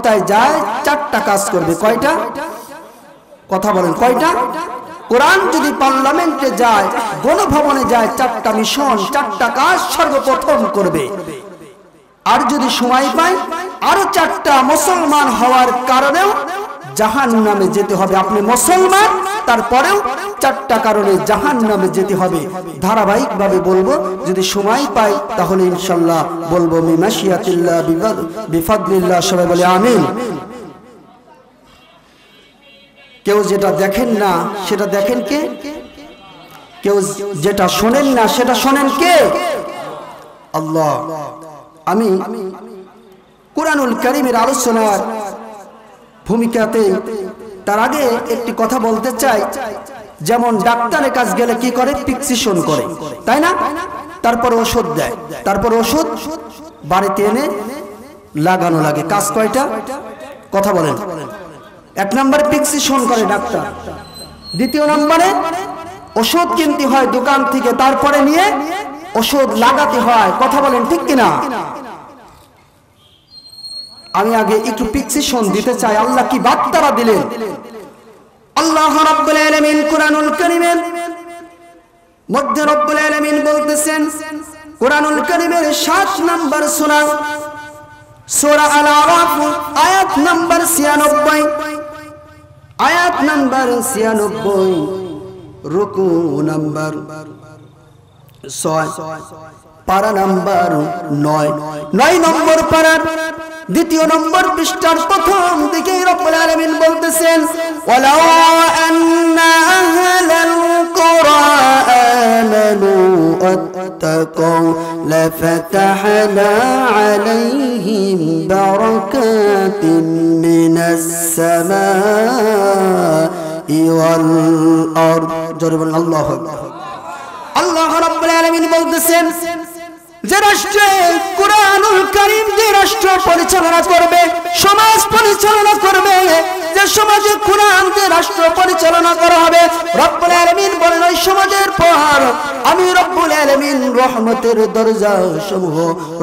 ক্ষমতায় যায় চারটা কাজ করবে। কয়টা? কথা বলেন, কয়টা? কোরআন যদি পার্লামেন্টে যায়, গণভবনে যায়, চারটা মিশন, চারটা কাজ সর্বপ্রথম করবে। আর যদি সময় পায় আরো চারটা মুসলমান হওয়ার কারণেও জাহান্নামে যেতে হবে। আপনি মুসলমান, তারপরেও চারটা কারণে জাহান্নামে যেতে হবে। ধারাবাহিকভাবে বলবো, যদি সময় পাই তাহলে ইনশাআল্লাহ বলবো মিমাশিয়াতিল্লাহ বিফাদলিল্লাহ। সবাই বলে আমিন। কেউ যেটা দেখেন না সেটা দেখেন কে? কেউ যেটা শোনেন না সেটা শোনেন কে? আল্লাহ। আমি কুরআনুল কারীমের আলোচনার ভূমিকাতে তার আগে একটি কথা বলতে চাই। যেমন ডাক্তারের কাছে গেলে কি করে? প্রেসক্রিপশন করে, তাই না? তারপর ওষুধ দেয়, তারপর ওষুধ বাড়িতে এনে লাগানো লাগে। কাজ কয়টা? কথা বলেন। এক নম্বরে প্রেসক্রিপশন করে ডাক্তার, দ্বিতীয় নম্বরে ওষুধ কিনতে হয় দোকান থেকে, তারপরে নিয়ে ওষুধ লাগাতে হয়। কথা বলেন ঠিক কিনা? আমি আগে একটু প্রেসক্রিপশন দিতে চাই। আল্লাহ কি বার্তা দিলেন? আল্লাহ রাব্বুল আলামিন কুরআনুল কারীমের মধ্যে রব্বুল আলামিন বলতেছেন, কুরআনুল কারীমের 7 নম্বর সূরা, সূরা আল-আরাফ, আয়াত নম্বর 96, আয়াত নম্বর 96, রুকু নম্বর 6, পারা নম্বর 9 নম্বর পারার দ্বিতীয় নম্বর পৃষ্ঠার প্রথম দিকে রব্বুল আলামিন বলতেছেন, ওয়ালাউ আন্না আহলাল কুরা আমানু ওয়াত্তাকাউ লাফাতাহনা আলাইহিম বারাকাতিন মিনাস সামাই ওয়াল আরদ। জোরে বলেন আল্লাহু আকবার। আল্লাহ রাব্বুল আলামিন বলতেছেন, যে রাষ্ট্রে কুরআনুল কারীম, যে রাষ্ট্র পরিচালনা করবে, সমাজ পরিচালনা করবে, যে সমাজে কুরআন যে রাষ্ট্র পরিচালনা করা হবে, রব্বুল আলামিন বলেন ওই সমাজের পর আমি রব্বুল আলামিন রহমতের দরজা সমূহ,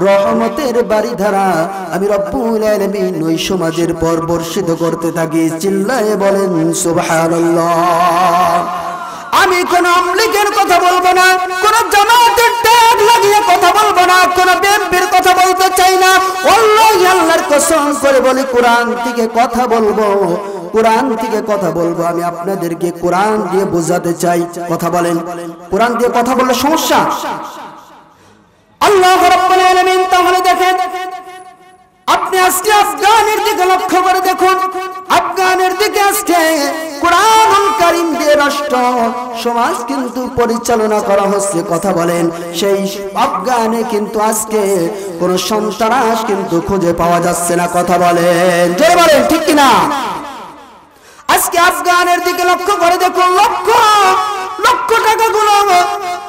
রহমতের বাড়িধারা আমি রব্বুল আলামিন ওই সমাজের পর বর্ষিত করতে থাকি। চিল্লায়ে বলেন সুবহানাল্লাহ। আমি কোন আমলিকের কথা বলবো না, কোন জামাতের ট্যাগ লাগিয়ে কথা বলবো না, কোন বিএনপির কথা বলতে চাই না। আল্লাহ আল্লাহর কসম করে বলি, কোরআন থেকে কথা বলবো, কোরআন থেকে কথা বলবো। আমি আপনাদেরকে কোরআন দিয়ে বোঝাতে চাই। কথা বলেন, কোরআন দিয়ে কথা বললে সমস্যা? আল্লাহ রাব্বুল আলামিন তাহলে দেখেন, আপনি আজকে আফগানের দিকে লক্ষ্য করে দেখুন, আফগানের দিকে আজকে কুরআনুল কারীম দিয়ে রাষ্ট্র সমাজ কিন্তু পরিচালনা করা হচ্ছে। কথা বলেন, সেই আফগানে কিন্তু আজকে কোন সন্ত্রাস কিন্তু খুঁজে পাওয়া যাচ্ছে না। কথা বলেন, জোরে বলেন ঠিক কিনা? আজকে আফগানের দিকে লক্ষ্য করে দেখুন, লক্ষ লক্ষ টাকাগুলো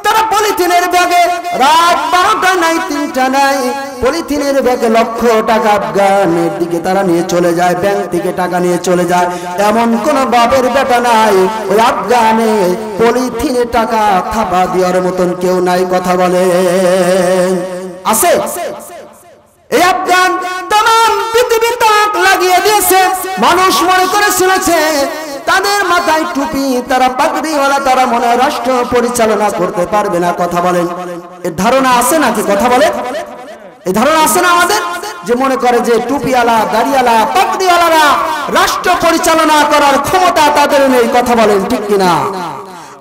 তারা পলিথিনের ব্যাগে, রাত 12টা নাই 3টা নাই, পলিথিনের ব্যাগে লক্ষ টাকা আফগানের দিকে তারা নিয়ে চলে যায়, ব্যাংক থেকে টাকা নিয়ে চলে যায়। এমন কোন বাপের বেটা নাই ওই আফগানে পলিথিনে টাকা থাপা দেওয়ার মতন কেউ নাই। কথা বলেন, আছে? এই আফগান तमाम পৃথিবী তাক লাগিয়ে দিয়েছে। মানুষ মনে করে শুনেছে তাদের মাথায় টুপি, তারা পাগড়িওয়ালা, তারা মনে হয় রাষ্ট্র পরিচালনা করতে পারবে না। কথা বলেন, এর ধারণা আছে নাকি? কথা বলেন, এই ধারণা আছে না আমাদের? যে মনে করে যে টুপিওয়ালা, দাড়িওয়ালা, পাগড়িওয়ালারা রাষ্ট্র পরিচালনা করার ক্ষমতা তাদের নেই। কথা বলেন ঠিক কিনা?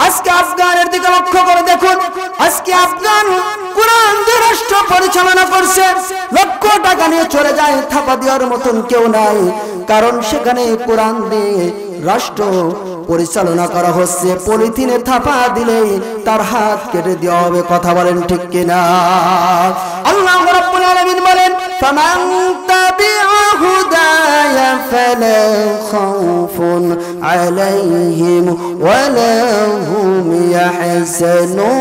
আজকে আফগানের দিকে লক্ষ্য করে দেখুন, আজকে আফগান কুরআন দিয়ে রাষ্ট্র পরিচালনা করছে, লক্ষ টাকা নিয়ে চলে যায়, থাপা দেওয়ার মতন কেউ নাই। কারণ সেখানে কোরআন দিয়ে রাষ্ট্র পরিচালনা করা হচ্ছে। পলিথিনে থাপা দিলেই তার হাত কেটে দেওয়া হবে। কথা বলেন ঠিক কিনা? আল্লাহ রাব্বুল আলামিন বলেন, ফামান তাবিআ হুদায়া ফালা খাউফুন আলাইহিম ওয়ালা হুম ইয়াহজানুন।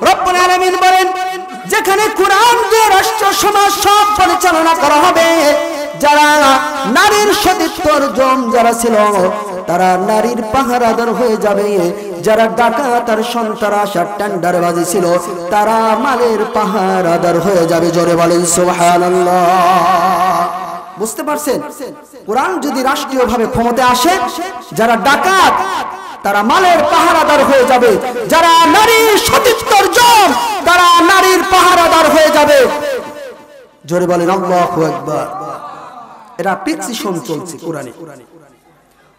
রব্বুল আলামিন বলেন, যেখানে কোরআন দিয়ে রাষ্ট্র সমাজ সব পরিচালনা করা হবে, যারা নারীর সতীত্বর জম যারা ছিল তারা নারীর পাহারাদার হয়ে যাবে। যারা ডাকাত আর সন্ত্রাস আর টেন্ডারবাজি ছিল তারা মালের পাহারাদার হয়ে যাবে। জোরে বলেন সুবহানাল্লাহ। বুঝতে পারছেন? কোরআন যদি রাষ্ট্রীয়ভাবে ক্ষমতায় আসে, যারা ডাকাত তারা মালের পাহারাদার হয়ে যাবে, যারা নারীর সতীত্বর জম তারা নারীর পাহারাদার হয়ে যাবে। জোরে বলেন আল্লাহু আকবার। এটা প্রেসক্রিপশন চলছে কোরআনে।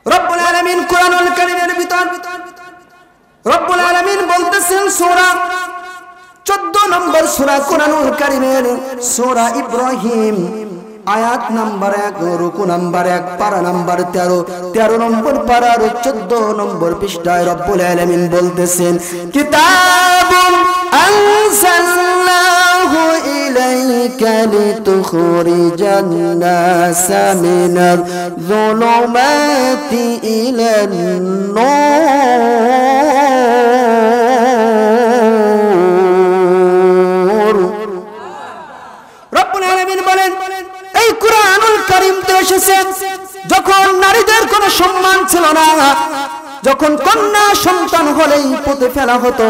রব্বুল আলামিন কোরআনুল কারীমের ভিতর রব্বুল আলামিন বলতেছেন সূরা 14 নম্বর সূরা কোরআনুল কারীমের সূরা ইব্রাহিম আয়াত নাম্বার 1 রুকু নাম্বার 1 পারা নাম্বার 13 নম্বর পারার 14 নম্বর পৃষ্ঠায় রব্বুল আলামিন বলতেছেন কিতাবুন আনজালনাহু ইলাইকা লিতুখরিজান নাসা মিনাল যুলুমাতি ইলান নূর। রব্বুল আলামিন বলেন এই কোরআনুল কারীম তো এসেছে যখন নারীদের কোনো সম্মান ছিল না, যখন কন্যা সন্তান হলেই পুঁতে ফেলা হতো,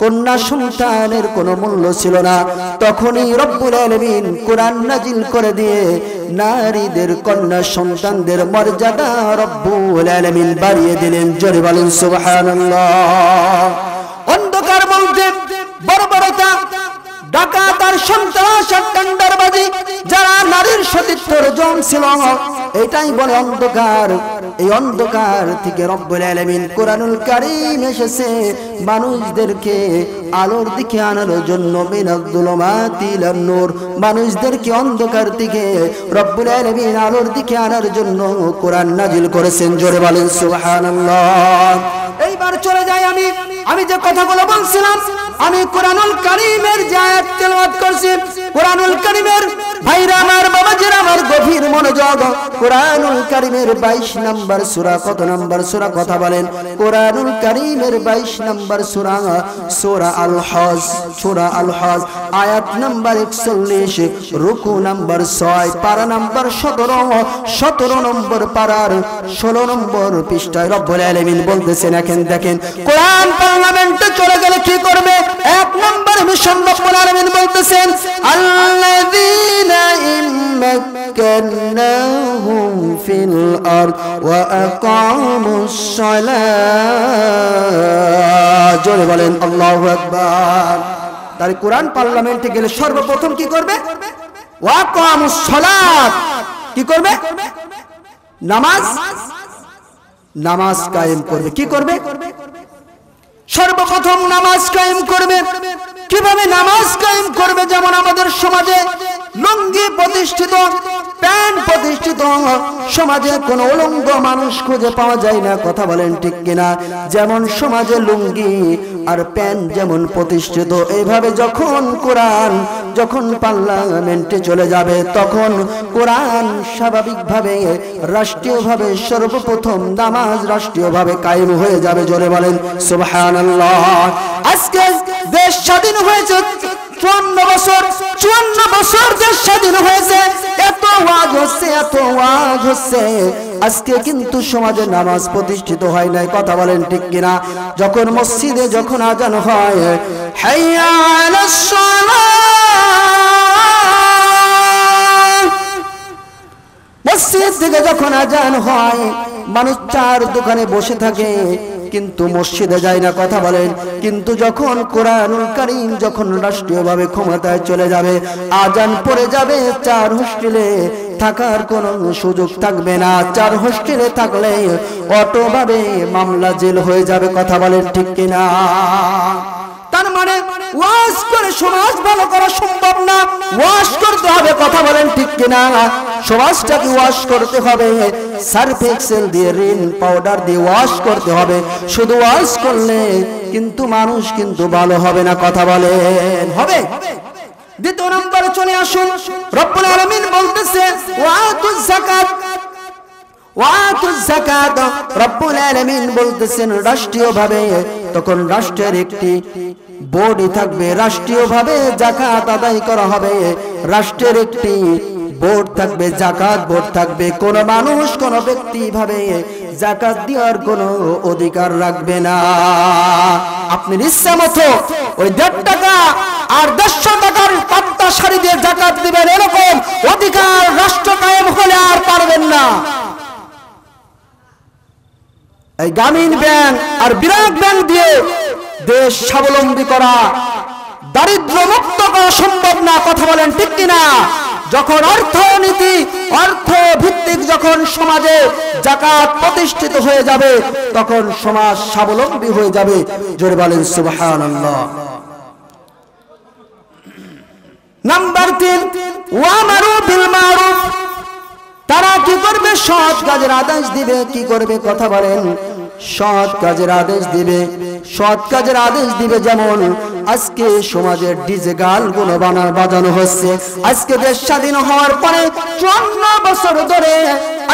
কন্যা সন্তানের কোনো মূল্য ছিল না, তখনই রব্বুল আলামিন কোরআন নাজিল করে দিয়ে নারীদের কন্যা সন্তানদের মর্যাদা রব্বুল আলামিন বাড়িয়ে দিলেন। জোরে বলেন সুবহানাল্লাহ। অন্ধকার বলতে বর্বরতা, ডাকাত আর সন্ত্রাস আর টেন্ডারবাজি, যারা নারীর সতীত্বের জম ছিল, এটাই বলে অন্ধকার। এই অন্ধকার থেকে রব্বুল আলামিন কোরআনুল কারীম এসেছে মানুষদেরকে আলোর দিকে আনার জন্য। মিনাজ যুলুমাতি ইলান নূর, মানুষদেরকে অন্ধকার থেকে রব্বুল আলামিন আলোর দিকে আনার জন্য কোরআন নাজিল করেছেন। জোরে বলেন সুবহানাল্লাহ। এইবার চলে যাই আমি যে কথাগুলো বলছিলাম, আমি কোরআনুল কারীমের যে আয়াত তেলাওয়াত করছি, কোরআনুল কারীমের ভাইরা আমার, বাবাজিরা আমার, গভীর মনোযোগ। কোরআনুল কারীমের 22 নম্বর সূরা, কত নম্বর সূরা কথা বলেন? কোরআনুল কারীমের 22 নম্বর সূরা, সূরা আল হজ, সূরা আল হজ আয়াত নাম্বার 41, রুকু নাম্বার 6, পারা নাম্বার 17 নম্বর পারার 16 নম্বর পৃষ্ঠায় রব্বুল আলামিন বলতেছেন, দেখেন কোরআন পার্লামেন্টে চলে গেলে কি করবে? 1 নম্বর মিশন রব্বুল আলামিন বলতেছেন আল্লাযীনা ইম্মাক্কানাহুম ফিল আরদ ওয়া আকামুস সালাত। জোরে বলেন আল্লাহু আকবার। তার কোরআন পার্লামেন্টে গেলে সর্বপ্রথম কি করবে? ওয়া আকামুস সালাত। কি করবে? নামাজ কায়েম করবে। কি করবে? সর্বপ্রথম নামাজ কায়েম করবে। কিভাবে নামাজ কায়েম করবে? যেমন আমাদের সমাজে লুঙ্গি প্রতিষ্ঠিত, প্যান্ট প্রতিষ্ঠিত, সমাজে কোনো উলঙ্গ মানুষ খুঁজে পাওয়া যায় না। কথা বলেন ঠিক কিনা? যেমন সমাজে লুঙ্গি আর প্যান্ট যেমন প্রতিষ্ঠিত, এইভাবে যখন কোরআন যখন পার্লামেন্টে চলে যাবে, তখন কোরআন স্বাভাবিকভাবে রাষ্ট্রীয়ভাবে সর্বপ্রথম নামাজ রাষ্ট্রীয়ভাবে কায়েম হয়ে যাবে। জোরে বলেন সুবহানাল্লাহ। আজকে দেশ স্বাধীন হয়েছে 54 বছর দেশ স্বাধীন হয়েছে, এত ওয়াজ হচ্ছে, আজকে কিন্তু সমাজে নামাজ প্রতিষ্ঠিত হয় নাই। কথা বলেন ঠিক কিনা? যখন মসজিদে যখন আজান হয়, হাইয়া আলাস সালাহ, মসজিদ থেকে যখন আজান হয়, মানুষ চার দোকানে বসে থাকে কিন্তু মসজিদে যায় না। কথা বলেন। কিন্তু যখন কোরআনুল কারীম যখন রাষ্ট্রীয়ভাবে ক্ষমতায় চলে যাবে, আজান পড়ে যাবে, চার হোস্টেলে থাকার কোনো সুযোগ থাকবে না। চার হোস্টেলে থাকলে অটোভাবে মামলা জেল হয়ে যাবে। কথা বলেন ঠিক কিনা? তার মানে ওয়াজ করে সমাজ ভালো করা সম্ভব না, ওয়াজ করতে হবে। কথা বলেন ঠিক কিনা? সমাজটাকে ওয়াশ করতে হবে, সার্ফ এক্সেল দিয়ে, রিন পাউডার দিয়ে ওয়াশ করতে হবে। শুধু ওয়াশ করলে কিন্তু মানুষ কিন্তু ভালো হবে না। কথা বলেন হবে? দ্বিতীয় নম্বরে চলে আসুন। রব্বুল আলামিন বলতেছে ওয়াতুজ যাকাত, ওয়াতুজ যাকাত। রব্বুল আলামিন বলতেছেন রাষ্ট্রীয়ভাবে, তখন রাষ্ট্রের একটি বোর্ডই থাকবে, রাষ্ট্রীয়ভাবে যাকাত আদায় করা হবে। রাষ্ট্রের একটি বোর্ড থাকবে, জাকাত বোর্ড থাকবে। কোন মানুষ কোন ব্যক্তি ভাবে জাকাত দেওয়ার কোনো অধিকার রাখবে না। আপনি ইচ্ছা মতো ওই 1.5 টাকা আর 150 টাকার পাত্তা শাড়ি দিয়ে জাকাত দিবেন, এরকম অধিকার রাষ্ট্র কায়েম হলে আর পারবেন না। এই গ্রামীণ ব্যাংক আর বিরাট ব্যাংক দিয়ে দেশ স্বাবলম্বী করা, দারিদ্র মুক্ত করা সম্ভব না। কথা বলেন ঠিক কিনা? যখন অর্থনীতি অর্থ ভিত্তিক যখন সমাজে জাকাত প্রতিষ্ঠিত হয়ে যাবে, তখন সমাজ স্বাবলম্বী হয়ে যাবে। জোরে বলেন সুবহানাল্লাহ। নাম্বার 3, ওয়ামারু বিল মারুফ। তারা কি করবে? সৎ কাজের আদেশ দিবে। কি করবে? কথা বলেন। সৎ কাজের আদেশ দিবে। সৎ কাজের আদেশ দিবে। যেমন আজকে সমাজের ডিজে গানগুলো বাজানো হচ্ছে। আজকে দেশ স্বাধীন হওয়ার পরে 54 বছর ধরে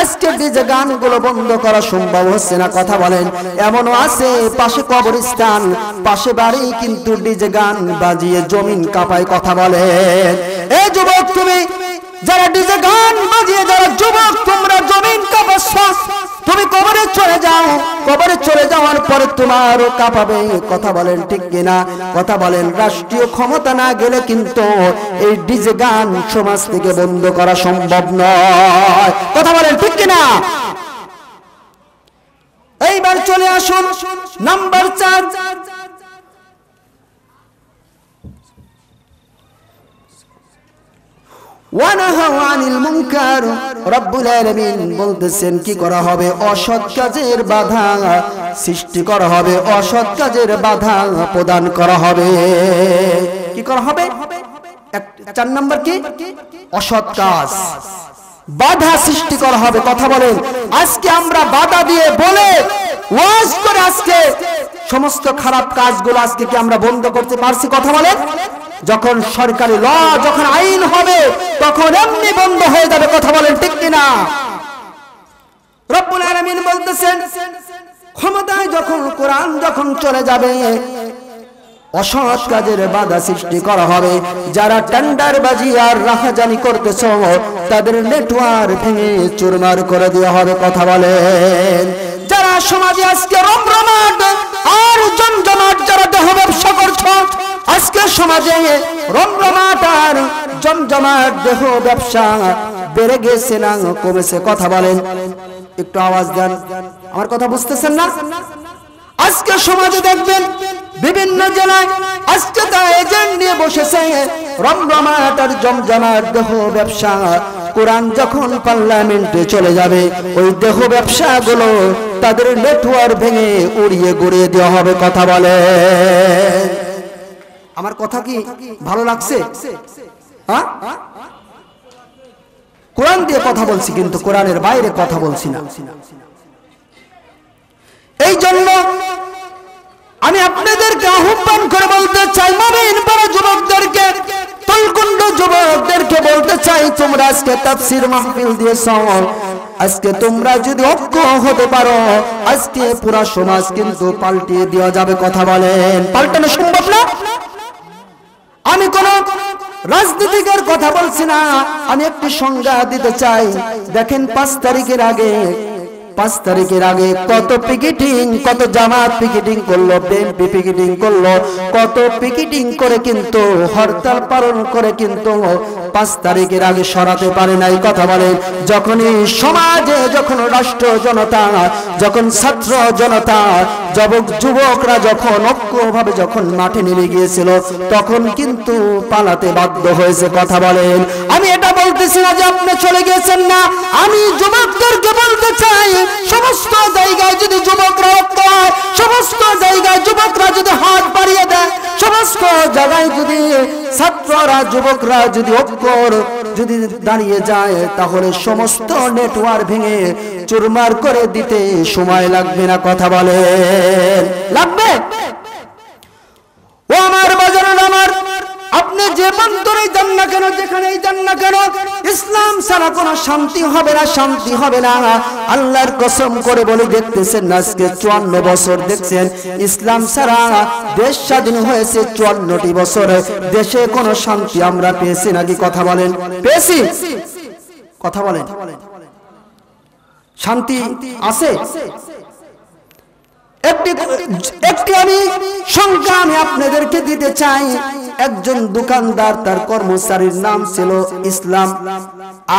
আজকে ডিজে গানগুলো বন্ধ করা সম্ভব হচ্ছে না। কথা বলেন। এমনও আছে পাশে কবরস্থান, পাশে বাড়ি, কিন্তু ডিজে গান বাজিয়ে জমিন কাঁপায়। কথা বলেন। এই যুবক, তুমি যারা ডিজে গান বাজিয়ে যারা যুবক তোমরা জমিন কাঁপাচ্ছ, তুমি কবরে চলে যাও। কবরে চলে যাওয়ার পরে তোমারও কাঁপাবে। কথা বলেন ঠিক কিনা? কথা বলেন। রাষ্ট্রীয় ক্ষমতা না গেলে কিন্তু এই ডিজে গান সমাজ থেকে বন্ধ করা সম্ভব নয়। কথা বলেন ঠিক কিনা? এইবার চলে আসুন নাম্বার 4, ওয়ানাহু আনিল মুনকার। রব্বুল আলামিন বলতেছেন কি করা হবে? অসৎ কাজের বাধা সৃষ্টি করা হবে, অসৎ কাজের বাধা প্রদান করা হবে। কি করা হবে? 4 নাম্বার কি? অসৎ কাজ বাধা সৃষ্টি করা হবে। কথা বলেন। আজকে আমরা বাধা দিয়ে বলে ওয়াজ করে আজকে সমস্ত খারাপ কাজগুলো আজকে কি আমরা বন্ধ করতে পারছি? কথা বলেন। যখন সরকারি ল, যখন আইন হবে, তখন এমনি বন্ধ হয়ে যাবে। কথা বলেন ঠিক কিনা? রব্বুল আলামিন বলতেছেন ক্ষমতায় যখন কোরআন যখন চলে যাবে, অসৎ কাজের বাধা সৃষ্টি করা হবে। যারা টেন্ডারবাজি আর রাহাজানি করতেছ, তাদের নেটওয়ার্ক ভেঙে চুরমার করে দেওয়া হবে। কথা বলেন। যারা সমাজে আজকে রমরমাট আর জমজমাট যারা দেহ ব্যবসা করছ, আজকে সমাজে রমরমাট আর জমজমাট দেহ ব্যবসা বেড়ে গেছে না কমেছে? কথা বলেন। একটু আওয়াজ দেন। আমার কথা বুঝতেছেন না? আজকে সমাজে দেখবেন বিভিন্ন জেলায় আজকে তারা এজেন্ট নিয়ে বসেছে। রমরমাট আর জমজমাট দেহ ব্যবসা কোরআন যখন পার্লামেন্টে চলে যাবে, ওই দেহ ব্যবসাগুলো তাদের নেটওয়ার্ক ভেঙে উড়িয়ে গুড়িয়ে দেওয়া হবে। কথা বলে। আমার কথা কি ভালো লাগছে? হ্যাঁ, কোরআন দিয়ে কথা বলছি, কিন্তু কোরআনের বাইরে কথা বলছি না। এই জন্য আমি আপনাদেরকে আহ্বান করে বলতে চাই, মুমিন বড় যুবকদেরকে, তলকুণ্ড যুবকদেরকে বলতে চাই, তোমরা আজকে তাফসীর মাহফিল দিয়েছ, আজকে তোমরা যদি ঐক্য হতে পারো, আজকে পুরো সমাজ কিন্তু পাল্টিয়ে দেওয়া যাবে। কথা বলেন। পাল্টানো সম্ভব না? আমি কোন রাজনীতিকের কথা বলছি না, আমি একটি সংজ্ঞা দিতে চাই। দেখেন 5 তারিখের আগে কত পিকেটিং, কত জামাত পিকেটিং করলো, বিএনপি পিকেটিং করলো, কত পিকেটিং করে কিন্তু হরতাল পালন করে কিন্তু 5 তারিখের আগে সরাতে পারে নাই। কথা বলেন। যখনই সমাজে, যখন রাষ্ট্র জনতা, যখন ছাত্র জনতা, যুবকরা যখন ঐক্যভাবে যখন মাঠে নেমে গিয়েছিল, তখন কিন্তু পালাতে বাধ্য হয়েছে। কথা বলেন। আমি এটা বলতেছি না যে আপনি চলে গেছেন না, আমি যুবকদেরকে বলতে চাই, সমস্ত জায়গায় যদি যুবকরা ঐক্য হয়, সমস্ত জায়গায় যুবকরা যদি হাত বাড়িয়ে দেয়, সমস্ত জায়গায় যদি ছাত্ররা যুবকরা যদি ঐক্য যদি দাঁড়িয়ে যায়, তাহলে সমস্ত নেটওয়ার্ক ভেঙে চুরমার করে দিতে সময় লাগবে না। কথা বলেন। লাগবে? ও আমার বাজারের আমার, আপনি যে মন্তরেই যান না কেন, যেখানেই যান না কেন, ইসলাম ছাড়া কোনো শান্তি হবে না, শান্তি হবে না। আল্লাহর কসম করে বলে, দেখতেছেন আজকে 54 বছর দেখছেন ইসলাম ছাড়া দেশ স্বাধীন হয়েছে। 54টি বছর দেশে কোনো শান্তি আমরা পেয়েছি নাকি? কথা বলেন। পেয়েছি? কথা বলেন, শান্তি আছে? একটি আমি সংখ্যা আমি আপনাদেরকে দিতে চাই। একজন দোকানদার, তার কর্মচারীর নাম ছিল ইসলাম,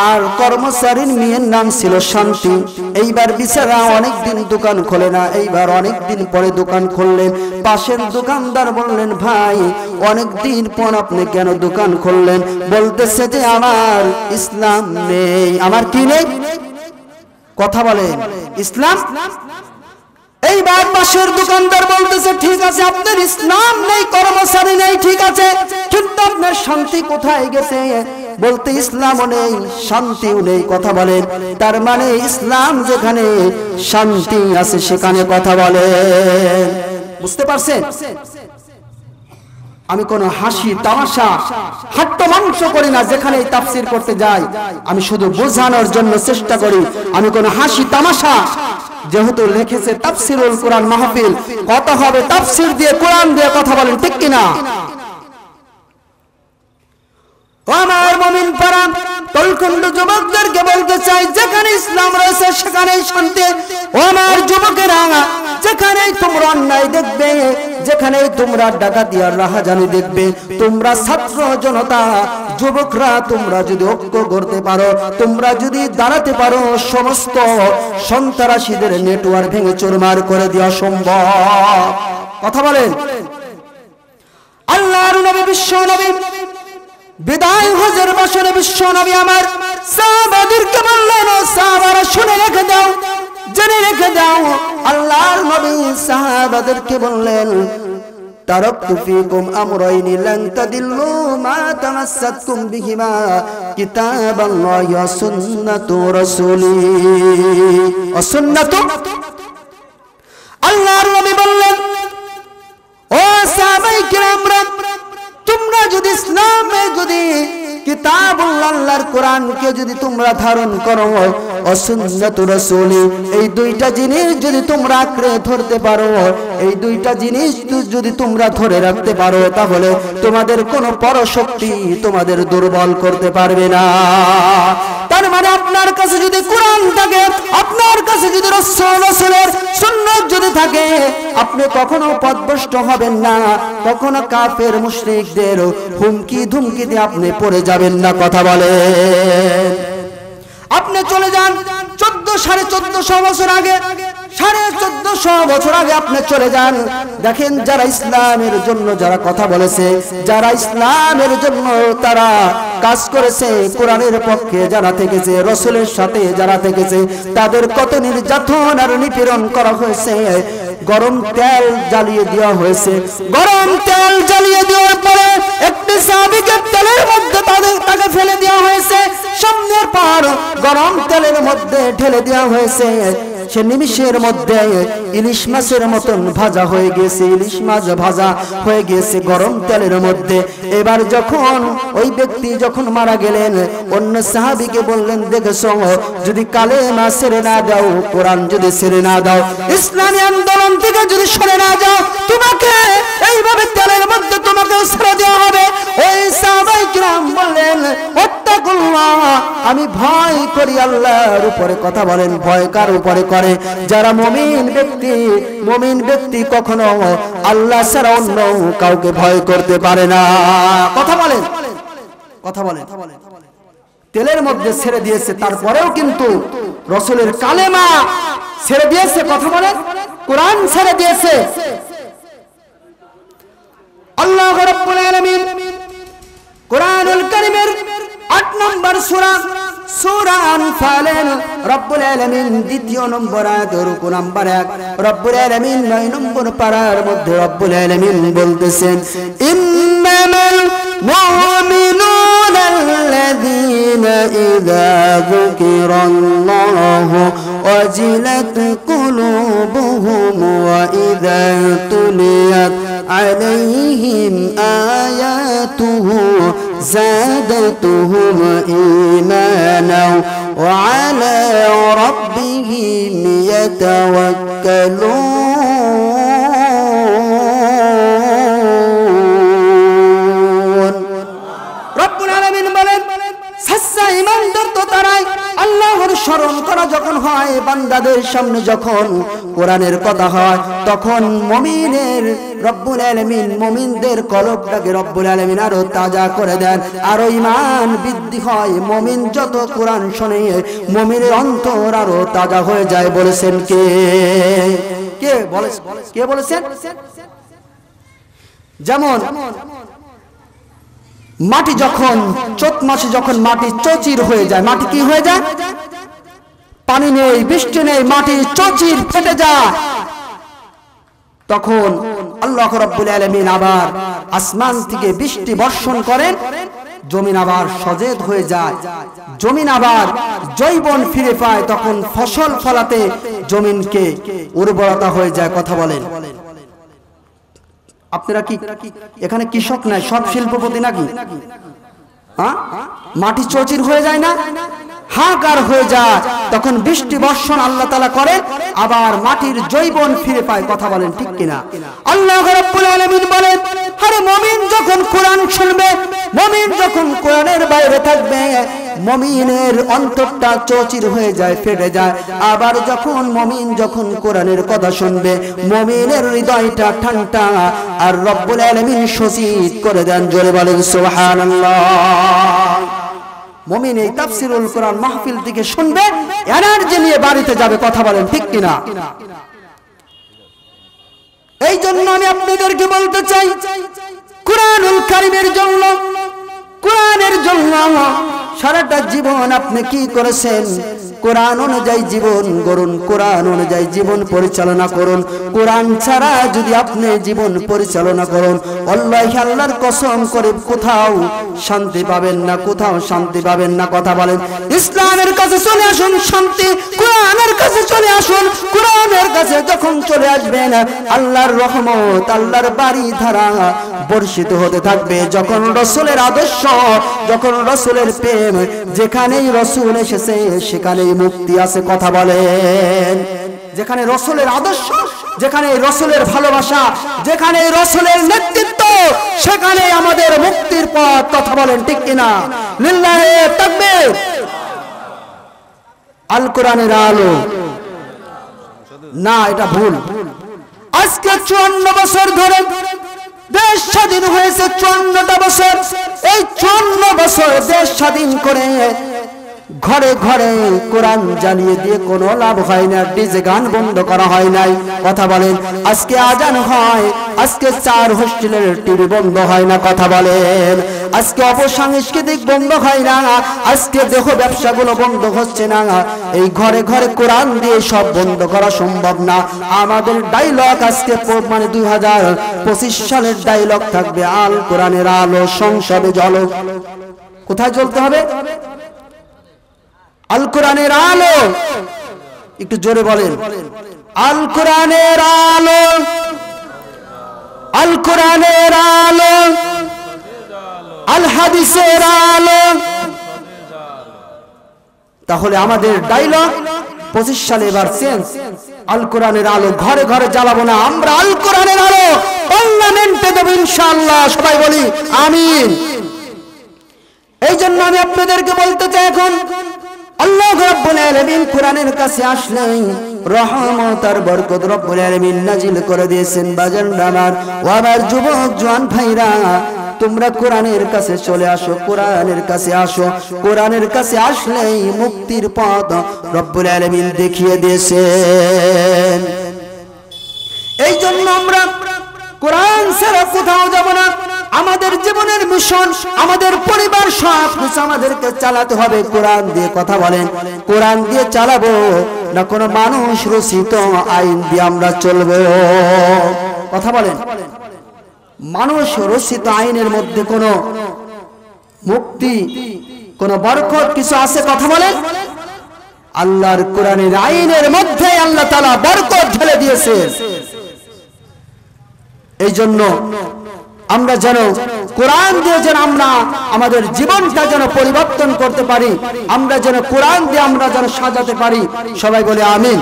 আর কর্মচারীর মেয়ের নাম ছিল শান্তি। এইবার বিচারা অনেকদিন দোকান খোলে না, এইবার অনেকদিন পরে দোকান খুললেন। পাশের দোকানদার বললেন, ভাই অনেকদিন পর আপনি কেন দোকান খুললেন? বলতেছে যে আমার ইসলাম নেই। আমার কি নেই? কথা বলেন, ইসলাম। এইবার পাশের দোকানদার বলতেছে, ঠিক আছে আপনার ইসলাম নেই, কর্মচারী নেই, ঠিক আছে, কিন্তু আপনার শান্তি কোথায় গেছে? বলতে ইসলামও নেই, শান্তিও নেই। কথা বলেন, তার মানে ইসলাম যেখানে শান্তি আছে সেখানে কথা বলেন। বুঝতে পারছেন? আমি কোন হাসি তামাশা হাট্ট মাংস করি না। যেখানে তাফসীর করতে যাই আমি শুধু বোঝানোর জন্য চেষ্টা করি। আমি কোন হাসি তামাশা, যেহেতু লিখেছে তাফসীরুল কোরআন মাহফিল, কথা হবে তাফসীর দিয়ে, কোরআন দিয়ে। কথা বলেন ঠিক কিনা? আমার মুমিন পাড়া তলখণ্ড যুবকদেরকে বলতে চাই, যেখানে ইসলাম রয়েছে সেখানেই শান্তি। ও আমার যুবকেরা, যেখানেই তোমরা অন্যায় দেখবে, যেখানেই তোমরা ডাকাতি আর রাহাজানি দেখবে, তোমরা ছাত্র জনতা যুবকরা তোমরা যদি ঐক্য করতে পারো, তোমরা যদি দাঁড়াতে পারো, সমস্ত সন্ত্রাসীদের নেটওয়ার্ক ভেঙে চুরমার করে দেওয়া সম্ভব। কথা বলেন। আল্লাহর নবী, বিশ্ব নবী বিদায় হজের বছরে বিশ্ব নবী আমার সাহাবাদেরকে বললেন, সাহাবারা শুনে রেখে দাও, জেনে রেখে দাও। আল্লাহর নবী সাহাবাদেরকে বললেন, তারাকতু ফীকুম আমরাইনি লান তাদিল্লু মা তামাসসাকতুম বিহিমা কিতাবাল্লাহি ওয়া সুন্নাতু রাসূলি ওয়া সুন্নাতু। আল্লাহর নবী বললেন, ও সাহাবায়ে কিরামরা, তোমরা যদি ইসলামে যদি কিতাবুল্লাহ আল্লাহর কোরআনকে যদি তোমরা ধারণ করো, ও সুন্নাতু রাসূলি, এই দুইটা জিনিস যদি তোমরা আঁকড়ে ধরতে পারো, এই দুইটা জিনিস যদি তোমরা ধরে রাখতে পারো, তাহলে তোমাদের কোনো পরশক্তি তোমাদের দুর্বল করতে পারবে না। তার মানে আপনার কাছে যদি কোরআন থাকে, আপনার কাছে যদি রাসূলের সুন্নাত যদি থাকে, আপনি কখনো পথভ্রষ্ট হবেন না, কখনো কাফের মুশরিকদের হুমকি ধুমকিতে আপনি পড়ে যাবেন না। কথা বলেন। আপনি চলে যান 1400 বছর আগে, 1450 বছর আগে আপনি চলে যান, দেখেন যারা ইসলামের জন্য যারা কথা বলেছে, যারা ইসলামের জন্য তারা কাজ করেছে, কোরআনের পক্ষে যারা থেকেছে, রাসূলের সাথে যারা থেকেছে, তাদের কত নির্যাতন আর নিপীড়ন করা হয়েছে। গরম তেল জ্বালিয়ে দেওয়া হয়েছে। গরম তেল জ্বালিয়ে দেওয়ার পরে একটি সাহাবীকে তেলের মধ্যে তাকে ফেলে দেওয়া হয়েছে। সামনের পার গরম তেলের মধ্যে ঢেলে দেওয়া হয়েছে। সে নিমিষের মধ্যে ইলিশ মাছের মতন ভাজা হয়ে গেছে, ইলিশ মাছ ভাজা হয়ে গেছে গরম তেলের মধ্যে। এবার যখন ওই ব্যক্তি যখন মারা গেলেন, অন্য সাহাবীকে বললেন, দেখেছো, যদি কালেমা ছেড়ে না দাও, কোরআন যদি ছেড়ে না দাও, ইসলামী আন্দোলন থেকে যদি সরে না যাও, তোমাকে এইভাবে তেলের মধ্যে তোমাকে ছেড়ে দেওয়া হবে। ওই সাহাবায়ে কিরাম বললেন, ওয়াত্তাকুল্লাহ, আমি ভয় করি আল্লাহর উপরে। কথা বলেন, ভয় কার উপরে করে? যারা মুমিন ব্যক্তি কখনো আল্লাহ ছাড়া অন্য কাউকে ভয় করতে পারে না। কথা বলেন, কথা বলেন। তেলের মধ্যে ছেড়ে দিয়েছে, তারপরেও কিন্তু রাসূলের কালেমা ছেড়ে দিয়েছে। কথা বলেন, কোরআন ছেড়ে দিয়েছে। আল্লাহ রাব্বুল আলামিন কোরআনুল কারীমের 8 নম্বর সূরা সূরা আনফালের রব্বুল আলামিন 2 নম্বর আয়াত রুকু নাম্বার 1, রব্বুল আলামিন 9 নম্বর পারার মধ্যে রব্বুল আলামিন বলতেছেন, ইন্নামাল মুমিনুনা আল্লাযীনা ইযা যুকিরাল্লাহু ওয়াজিলাত কুলুবুহুম ওয়া ইযা তুলিয়াত عليهم آياته زادتهم إيمانا وعلى ربهم يتوكلون. رب العالمين বলেন, সচ্চা ঈমানদার তো তারাই আল্লাহর স্মরণ করা যখন হয় বান্দাদের সামনে, যখন কোরআনের কথা হয় তখন মুমিনের রব্বুল আলামিন মুমিনদের কলবটাকে রব্বুল আলামিন আরো তাজা করে দেন, আরো ঈমান বৃদ্ধি হয়। মুমিন যত কোরআন শুনে মুমিনের অন্তর আরো তাজা হয়ে যায়। বলেছেন কে? কে বলেছেন? যেমন মাটি যখন চৈত মাসে যখন মাটি চচির হয়ে যায়, মাটি কি হয়ে যায়? পানি নেই, বৃষ্টি নেই, মাটি চচির ফেটে যায়। তখন আল্লাহ রাব্বুল আলামিন আবার আসমান থেকে বৃষ্টি বর্ষণ করেন, জমিন আবার সজেদ হয়ে যায়, জমিন আবার জৈবন ফিরে পায়। তখন ফসল ফলাতে জমিনকে উর্বরতা হয়ে যায়। কথা বলেন, আপনারা কি এখানে কৃষক নাই, সব শিল্পপতি নাকি? মাটি চচির হয়ে যায় না, হাহাকার হয়ে যায়। তখন বৃষ্টি বর্ষণ আল্লাহ তাআলা করেন, আবার মাটির জৈবন ফিরে পায়। কথা বলেন ঠিক কিনা? আল্লাহ রাব্বুল আলামিন বলেন, আরে মুমিন যখন কোরআন শুনবে, মুমিন যখন কোরআনের বাইরে থাকবে, মুমিনের অন্তরটা চচির হয়ে যায়, ফেটে যায়। আবার যখন মুমিন যখন কোরআনের কথা শুনবে, মুমিনের হৃদয়টা ঠান্ডা আর রব্বুল আলামিন শীত করে দেন। জোরে বলেন সুবহানাল্লাহ। মুমিন এই তাফসীরুল কোরআন মাহফিল থেকে শুনবে, এনার্জি নিয়ে বাড়িতে যাবে। কথা বলেন ঠিক কিনা? এই জন্য আমি আপনাদেরকে বলতে চাই, কোরআনুল কারীমের জন্য, কোরআনের জন্য সারাটা জীবন আপনি কি করেছেন? কোরআন অনুযায়ী জীবন গড়ুন, কোরআন অনুযায়ী জীবন পরিচালনা করুন। কোরআন ছাড়া যদি আপনি জীবন পরিচালনা করুন, আল্লাহ আল্লাহর কসম করে কোথাও শান্তি পাবেন না, কোথাও শান্তি পাবেন না। কথা বলেন, ইসলামের কাছে চলে আসুন, শান্তি কোরআনের কাছে চলে আসুন। কোরআনের কাছে যখন চলে আসবেন, আল্লাহর রহমত, আল্লাহর বাড়ি ধারা বর্ষিত হতে থাকবে। যখন রাসূলের আদর্শ, যখন রাসূলের প্রেম, যেখানেই রাসূল এসেছে সেখানেই মুক্তি আছে। কথা বলেন, যেখানে রাসূলের আদর্শ, যেখানে রাসূলের ভালোবাসা, যেখানে রাসূলের নেতৃত্ব, সেখানে আমাদের মুক্তির পথ। কথা বলেন ঠিক কিনা? লিল্লাহি তাকবীর। আল কোরআনের আলো না, এটা ভুল। আজকে 54 বছর ধরে দেশ স্বাধীন হয়েছে, 54টা বছর। এই 54 বছর দেশ স্বাধীন করে ঘরে ঘরে কোরআন জ্বালিয়ে দিয়ে কোনো লাভ হয় না, ডিজে গান বন্ধ করা হয় নাই। কথা বলেন, আজকে আজান হয়, আজকে 4 হোস্টেলের টিভি বন্ধ হয় না। কথা বলেন, আজকে অপসংস্কৃতিক বন্ধ হয় না, আজকে দেহ ব্যবসাগুলো বন্ধ হচ্ছে না। এই ঘরে ঘরে কোরআন দিয়ে সব বন্ধ করা সম্ভব না। আমাদের ডায়লগ আজকে মানে 2025 সালের ডায়লগ থাকবে, আল কোরআনের আলো সংসদে জ্বলো। কোথায় জ্বলতে হবে? আল কোরআনের আলো। একটু জোরে বলেন, আল কোরআনের আলো, আল কোরআনের আলো, আল হাদিসের আলো। তাহলে আমাদের ডায়লগ 25 সালে এবার চেঞ্জ, আল কোরআনের আলো ঘরে ঘরে জ্বালাবো না, আমরা আল কোরআনের আলো পার্লামেন্টে দেব ইনশাআল্লাহ। সবাই বলি আমিন। এই জন্য আমি আপনাদেরকে বলতে চাই, এখন আল্লাহ রাব্বুল আলামিন কোরআনের কাছে আসলেই রহমত আর বরকত রব্বুল আলামিন নাজিল করে দিয়েছেন। বাজান আমার, ও আমার যুবক জওয়ান ভাইরা, তোমরা কোরআনের কাছে চলে আসো, কোরআনের কাছে আসো। কোরআনের কাছে আসলেই মুক্তির পথ রব্বুল আলামিন দেখিয়ে দিয়েছেন। এই জন্য আমরা কোরআন ছাড়া কোথাও যাব না। আমাদের জীবনের মিশন, আমাদের পরিবার সব কিছু আমাদেরকে চালাতে হবে কোরআন দিয়ে। কথা বলেন, কোরআন দিয়ে চালাবো না কোনো মানুষ রচিত আইন দিয়ে আমরা চলবো? কথা বলেন, মানুষ রচিত আইনের মধ্যে কোনো মুক্তি, কোনো বরকত কিছু আছে? কথা বলেন, আল্লাহর কোরআনের আইনের মধ্যে আল্লাহ তাআলা বরকত ঢেলে দিয়েছে। এই জন্য আমরা যেন কোরআন দিয়ে যেন আমরা আমাদের জীবনটা যেন পরিবর্তন করতে পারি, আমরা যেন কোরআন দিয়ে আমরা যেন সাজাতে পারি। সবাই বলে আমিন।